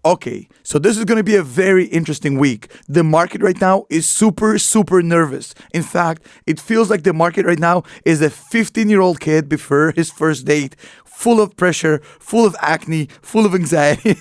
Okay, so this is going to be a very interesting week. The market right now is super, super nervous. In fact, it feels like the market right now is a 15-year-old kid before his first date, full of pressure, full of acne, full of anxiety,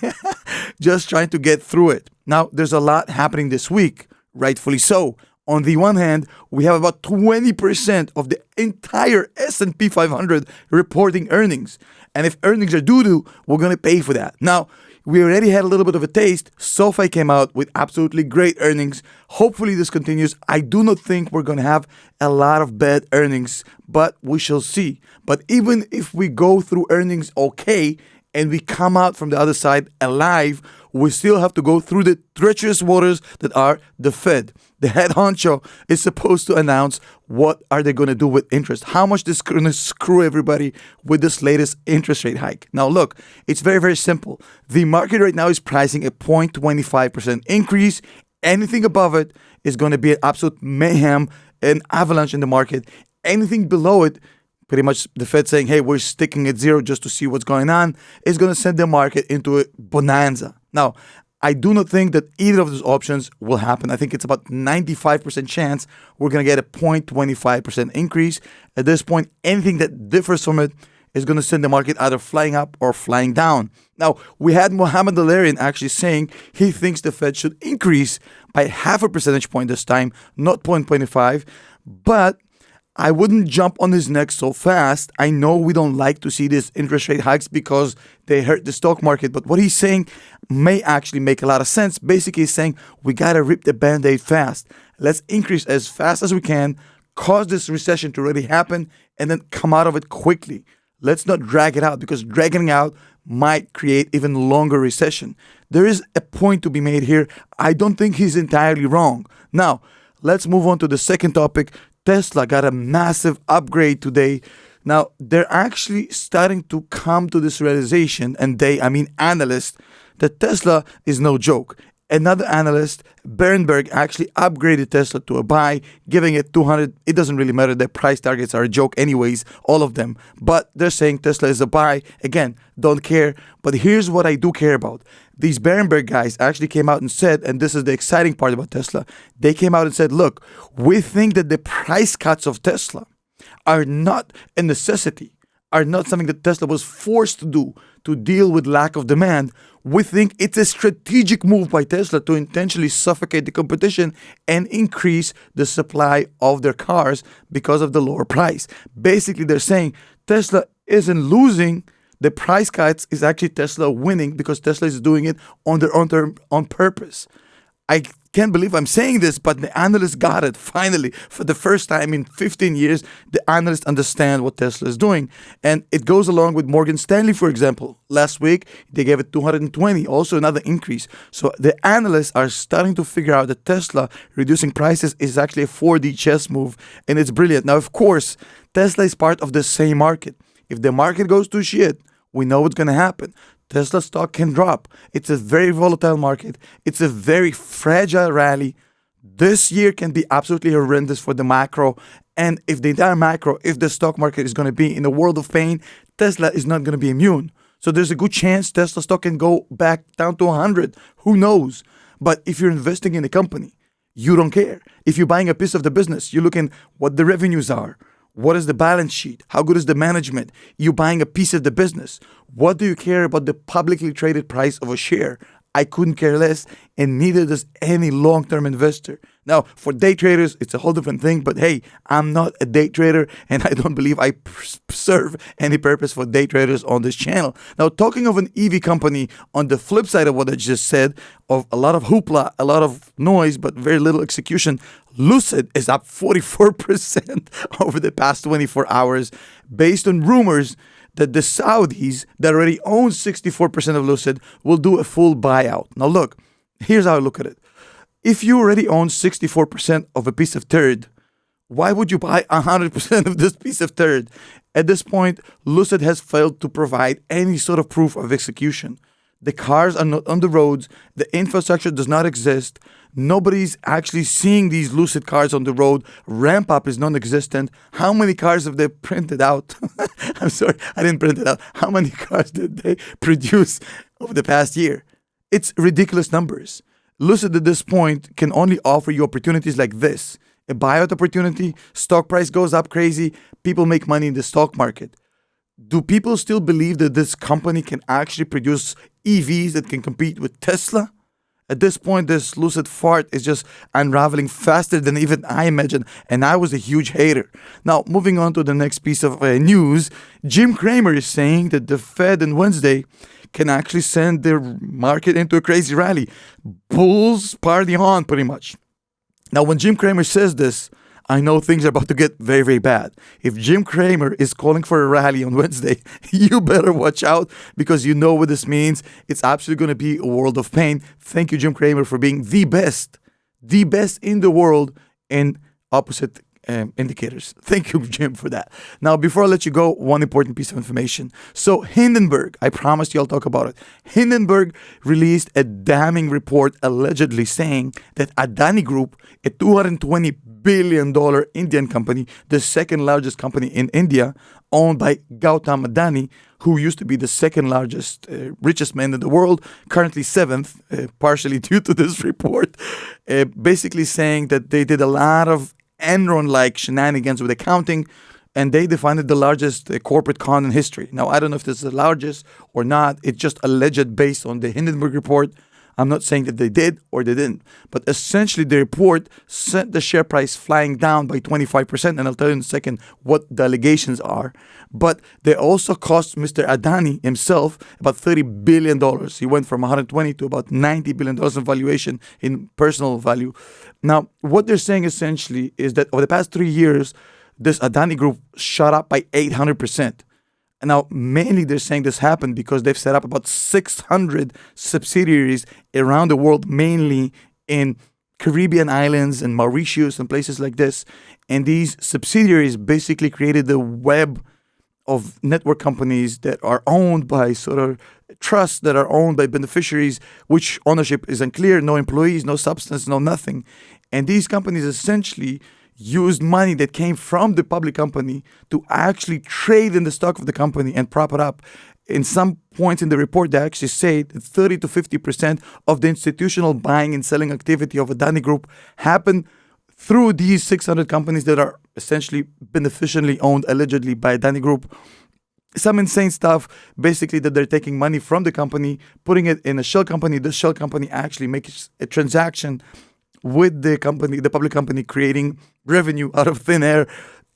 just trying to get through it. Now, there's a lot happening this week, rightfully so. On the one hand, we have about 20% of the entire S&P 500 reporting earnings. And if earnings are doo-doo, we're going to pay for that. Now, we already had a little bit of a taste. SoFi came out with absolutely great earnings. Hopefully this continues. I do not think we're going to have a lot of bad earnings, but we shall see. But even if we go through earnings okay and we come out from the other side alive, we still have to go through the treacherous waters that are the Fed. The head honcho is supposed to announce what are they going to do with interest. How much this is going to screw everybody with this latest interest rate hike. Now look, it's very, very simple. The market right now is pricing a 0.25% increase. Anything above it is going to be an absolute mayhem, an avalanche in the market. Anything below it, pretty much the Fed saying, hey, we're sticking at zero just to see what's going on, is going to send the market into a bonanza. Now, I do not think that either of those options will happen. I think it's about 95% chance we're going to get a 0.25% increase. At this point, anything that differs from it is going to send the market either flying up or flying down. Now, we had Mohamed Al-Arian actually saying he thinks the Fed should increase by half a percentage point this time, not 0.25, but I wouldn't jump on his neck so fast. I know we don't like to see these interest rate hikes because they hurt the stock market, but what he's saying may actually make a lot of sense. Basically, he's saying we got to rip the Band-Aid fast. Let's increase as fast as we can, cause this recession to really happen, and then come out of it quickly. Let's not drag it out, because dragging it out might create even longer recession. There is a point to be made here. I don't think he's entirely wrong. Now, let's move on to the second topic. Tesla got a massive upgrade today. Now, they're actually starting to come to this realization, and analysts, that Tesla is no joke. Another analyst, Berenberg, actually upgraded Tesla to a buy, giving it 200. It doesn't really matter. Their price targets are a joke anyways, all of them. But they're saying Tesla is a buy. Again, don't care. But here's what I do care about. These Berenberg guys actually came out and said, and this is the exciting part about Tesla, they came out and said, look, we think that the price cuts of Tesla are not a necessity, are not something that Tesla was forced to do to deal with lack of demand. We think it's a strategic move by Tesla to intentionally suffocate the competition and increase the supply of their cars because of the lower price. Basically, they're saying Tesla isn't losing. The price cuts is actually Tesla winning because Tesla is doing it on their own term, on purpose. I can't believe I'm saying this, but the analysts got it. Finally, for the first time in 15 years, the analysts understand what Tesla is doing. And it goes along with Morgan Stanley, for example. Last week, they gave it 220, also another increase. So the analysts are starting to figure out that Tesla reducing prices is actually a 4D chess move, and it's brilliant. Now, of course, Tesla is part of the same market. If the market goes to shit, we know what's going to happen. Tesla stock can drop. It's a very volatile market. It's a very fragile rally. This year can be absolutely horrendous for the macro. And if the entire macro, if the stock market is going to be in a world of pain, Tesla is not going to be immune. So there's a good chance Tesla stock can go back down to 100. Who knows? But if you're investing in a company, you don't care. If you're buying a piece of the business, you're looking what the revenues are. What is the balance sheet? How good is the management? You're buying a piece of the business. What do you care about the publicly traded price of a share? I couldn't care less, and neither does any long-term investor. Now, for day traders, it's a whole different thing, but hey, I'm not a day trader, and I don't believe I serve any purpose for day traders on this channel. Now, talking of an EV company, on the flip side of what I just said, of a lot of hoopla, a lot of noise, but very little execution, LUCID is up 44% over the past 24 hours, based on rumors that the Saudis that already own 64% of LUCID will do a full buyout. Now look, here's how I look at it. If you already own 64% of a piece of turd, why would you buy 100% of this piece of turd? At this point, LUCID has failed to provide any sort of proof of execution. The cars are not on the roads. The infrastructure does not exist. Nobody's actually seeing these LUCID cars on the road. Ramp up is non-existent. How many cars have they printed out? I'm sorry, I didn't print it out. How many cars did they produce over the past year? It's ridiculous numbers. Lucid at this point can only offer you opportunities like this. A buyout opportunity, stock price goes up crazy, people make money in the stock market. Do people still believe that this company can actually produce EVs that can compete with Tesla? At this point, this Lucid fart is just unraveling faster than even I imagined, and I was a huge hater. Now, moving on to the next piece of news, Jim Cramer is saying that the Fed on Wednesday can actually send their market into a crazy rally. Bulls party on, pretty much. Now, when Jim Cramer says this, I know things are about to get very, very bad. If Jim Cramer is calling for a rally on Wednesday, you better watch out because you know what this means. It's absolutely going to be a world of pain. Thank you, Jim Cramer, for being the best in the world in opposite indicators. Thank you, Jim, for that. Now, before I let you go, one important piece of information. So Hindenburg, I promised you I'll talk about it. Hindenburg released a damning report allegedly saying that Adani Group, a $220 billion Indian company, the second largest company in India, owned by Gautam Adani, who used to be the second largest, richest man in the world, currently seventh, partially due to this report, basically saying that they did a lot of Enron-like shenanigans with accounting, and they defined it the largest corporate con in history. Now, I don't know if this is the largest or not. It's just alleged based on the Hindenburg report. I'm not saying that they did or they didn't, but essentially the report sent the share price flying down by 25%, and I'll tell you in a second what the allegations are. But they also cost Mr. Adani himself about $30 billion. He went from 120 to about $90 billion in valuation in personal value. Now, what they're saying essentially is that over the past 3 years, this Adani group shot up by 800%. And now, mainly they're saying this happened because they've set up about 600 subsidiaries around the world, mainly in Caribbean islands and Mauritius and places like this. And these subsidiaries basically created the web of network companies that are owned by sort of trusts that are owned by beneficiaries, which ownership is unclear, no employees, no substance, no nothing. And these companies essentially used money that came from the public company to actually trade in the stock of the company and prop it up. In some points in the report, they actually say that 30 to 50% of the institutional buying and selling activity of Adani Group happened through these 600 companies that are essentially beneficially owned, allegedly, by Adani Group. Some insane stuff, basically, that they're taking money from the company, putting it in a shell company. The shell company actually makes a transaction with the company, the public company, creating revenue out of thin air.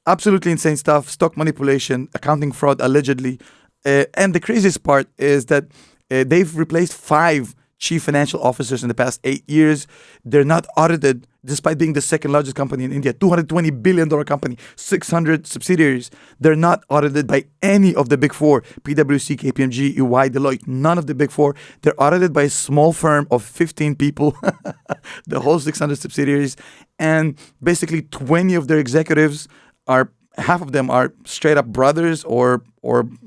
Absolutely insane stuff. Stock manipulation, accounting fraud, allegedly. And the craziest part is that they've replaced 5 chief financial officers in the past 8 years. They're not audited, despite being the second largest company in India, $220 billion company, 600 subsidiaries. They're not audited by any of the big 4, PwC, KPMG, EY, Deloitte, none of the big 4. They're audited by a small firm of 15 people, the whole 600 subsidiaries. And basically 20 of their executives are, half of them are straight up brothers or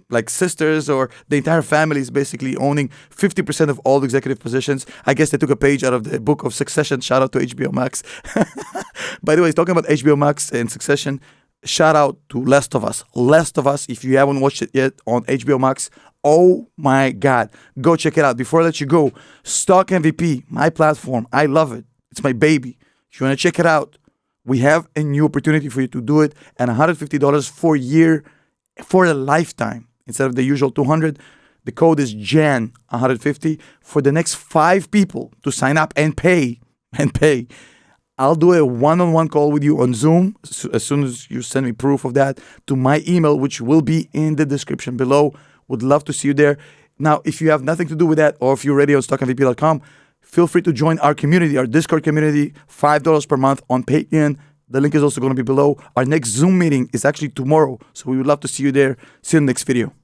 like sisters, or the entire family is basically owning 50% of all the executive positions. I guess they took a page out of the book of Succession. Shout out to HBO Max. By the way, talking about HBO Max and Succession, shout out to Last of Us. Last of Us, if you haven't watched it yet on HBO Max, oh my God, go check it out. Before I let you go, Stock MVP, my platform, I love it. It's my baby. If you want to check it out, we have a new opportunity for you to do it at $150 for a year, for a lifetime, instead of the usual $200. The code is JAN150 for the next 5 people to sign up and pay. I'll do a one-on-one call with you on Zoom as soon as you send me proof of that to my email, which will be in the description below. Would love to see you there. Now, if you have nothing to do with that, or if you're already on stockmvp.com, feel free to join our community, our Discord community, $5 per month on Patreon. The link is also going to be below. Our next Zoom meeting is actually tomorrow, so we would love to see you there. See you in the next video.